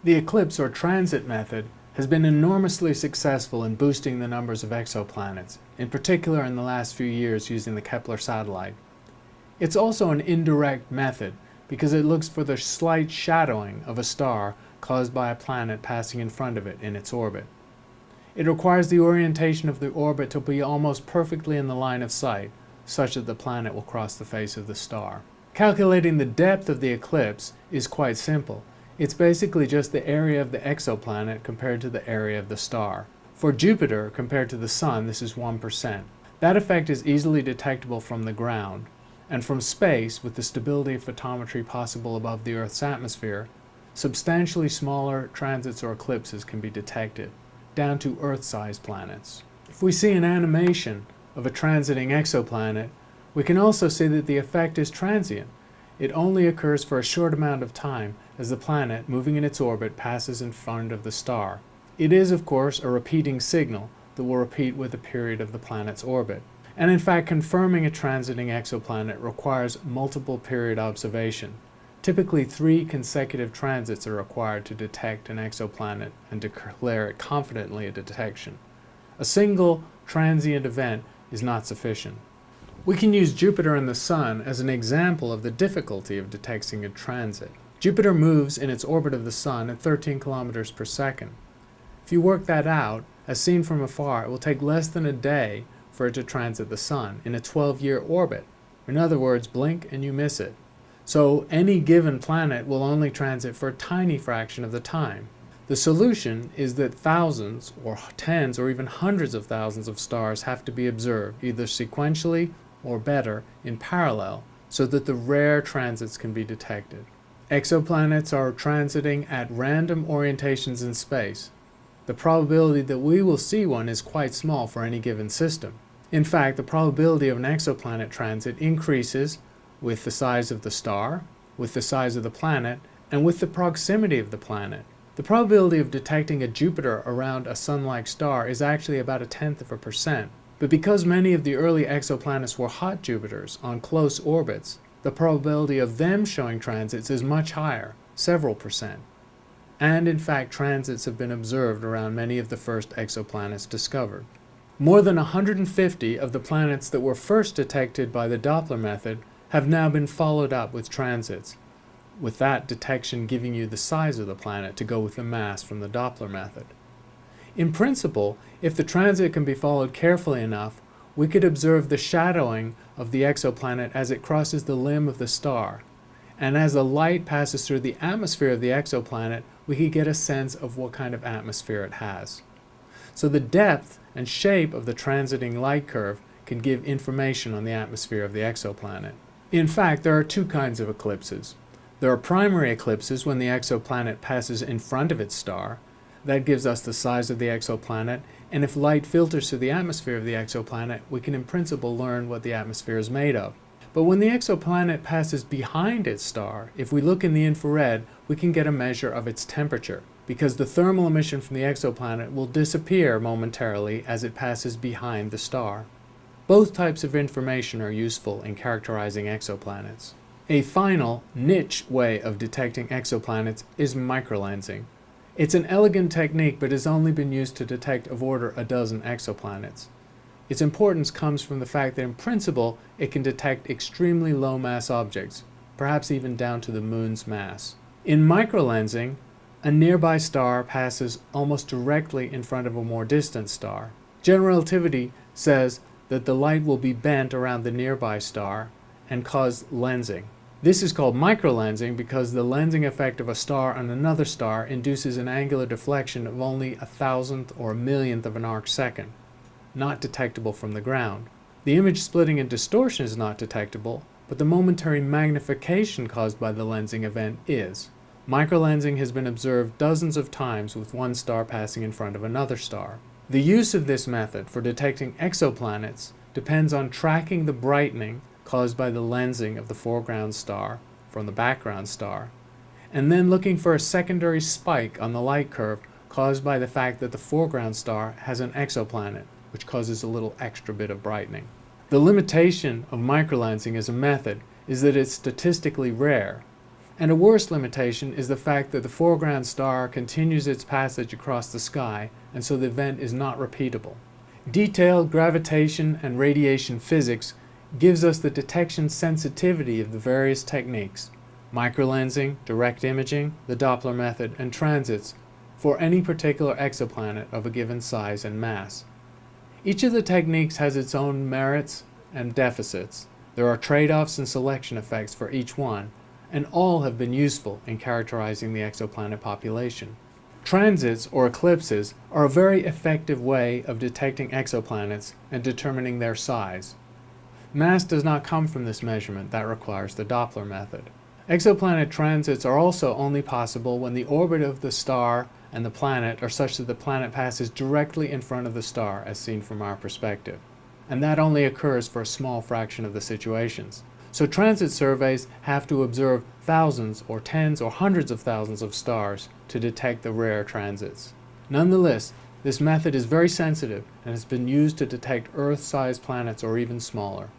The eclipse or transit method has been enormously successful in boosting the numbers of exoplanets, in particular in the last few years using the Kepler satellite. It's also an indirect method because it looks for the slight shadowing of a star caused by a planet passing in front of it in its orbit. It requires the orientation of the orbit to be almost perfectly in the line of sight, such that the planet will cross the face of the star. Calculating the depth of the eclipse is quite simple. It's basically just the area of the exoplanet compared to the area of the star. For Jupiter, compared to the Sun, this is 1%. That effect is easily detectable from the ground, and from space, with the stability of photometry possible above the Earth's atmosphere, substantially smaller transits or eclipses can be detected, down to Earth-sized planets. If we see an animation of a transiting exoplanet, we can also see that the effect is transient. It only occurs for a short amount of time as the planet, moving in its orbit, passes in front of the star. It is, of course, a repeating signal that will repeat with the period of the planet's orbit. And in fact, confirming a transiting exoplanet requires multiple period observation. Typically 3 consecutive transits are required to detect an exoplanet and declare it confidently a detection. A single transient event is not sufficient. We can use Jupiter and the Sun as an example of the difficulty of detecting a transit. Jupiter moves in its orbit of the Sun at 13 kilometers per second. If you work that out, as seen from afar, it will take less than a day for it to transit the Sun in a 12-year orbit. In other words, blink and you miss it. So any given planet will only transit for a tiny fraction of the time. The solution is that thousands or tens or even hundreds of thousands of stars have to be observed, either sequentially or better, in parallel, so that the rare transits can be detected. Exoplanets are transiting at random orientations in space. The probability that we will see one is quite small for any given system. In fact, the probability of an exoplanet transit increases with the size of the star, with the size of the planet, and with the proximity of the planet. The probability of detecting a Jupiter around a Sun-like star is actually about 0.1%. But because many of the early exoplanets were hot Jupiters on close orbits, the probability of them showing transits is much higher, several percent. And in fact, transits have been observed around many of the first exoplanets discovered. More than 150 of the planets that were first detected by the Doppler method have now been followed up with transits, with that detection giving you the size of the planet to go with the mass from the Doppler method. In principle, if the transit can be followed carefully enough, we could observe the shadowing of the exoplanet as it crosses the limb of the star. And as the light passes through the atmosphere of the exoplanet, we could get a sense of what kind of atmosphere it has. So the depth and shape of the transiting light curve can give information on the atmosphere of the exoplanet. In fact, there are 2 kinds of eclipses. There are primary eclipses when the exoplanet passes in front of its star. That gives us the size of the exoplanet, and if light filters through the atmosphere of the exoplanet, we can in principle learn what the atmosphere is made of. But when the exoplanet passes behind its star, if we look in the infrared, we can get a measure of its temperature, because the thermal emission from the exoplanet will disappear momentarily as it passes behind the star. Both types of information are useful in characterizing exoplanets. A final, niche way of detecting exoplanets is microlensing. It's an elegant technique, but has only been used to detect of order a dozen exoplanets. Its importance comes from the fact that in principle it can detect extremely low mass objects, perhaps even down to the Moon's mass. In microlensing, a nearby star passes almost directly in front of a more distant star. General relativity says that the light will be bent around the nearby star and cause lensing. This is called microlensing because the lensing effect of a star on another star induces an angular deflection of only 1,000th or 1,000,000th of an arcsecond, not detectable from the ground. The image splitting and distortion is not detectable, but the momentary magnification caused by the lensing event is. Microlensing has been observed dozens of times with one star passing in front of another star. The use of this method for detecting exoplanets depends on tracking the brightening caused by the lensing of the foreground star from the background star, and then looking for a secondary spike on the light curve caused by the fact that the foreground star has an exoplanet, which causes a little extra bit of brightening. The limitation of microlensing as a method is that it's statistically rare. And a worse limitation is the fact that the foreground star continues its passage across the sky, and so the event is not repeatable. Detailed gravitation and radiation physics gives us the detection sensitivity of the various techniques, microlensing, direct imaging, the Doppler method, and transits, for any particular exoplanet of a given size and mass. Each of the techniques has its own merits and deficits. There are trade-offs and selection effects for each one, and all have been useful in characterizing the exoplanet population. Transits, or eclipses, are a very effective way of detecting exoplanets and determining their size. Mass does not come from this measurement. That requires the Doppler method. Exoplanet transits are also only possible when the orbit of the star and the planet are such that the planet passes directly in front of the star, as seen from our perspective. And that only occurs for a small fraction of the situations. So transit surveys have to observe thousands or tens or hundreds of thousands of stars to detect the rare transits. Nonetheless, this method is very sensitive and has been used to detect Earth-sized planets or even smaller.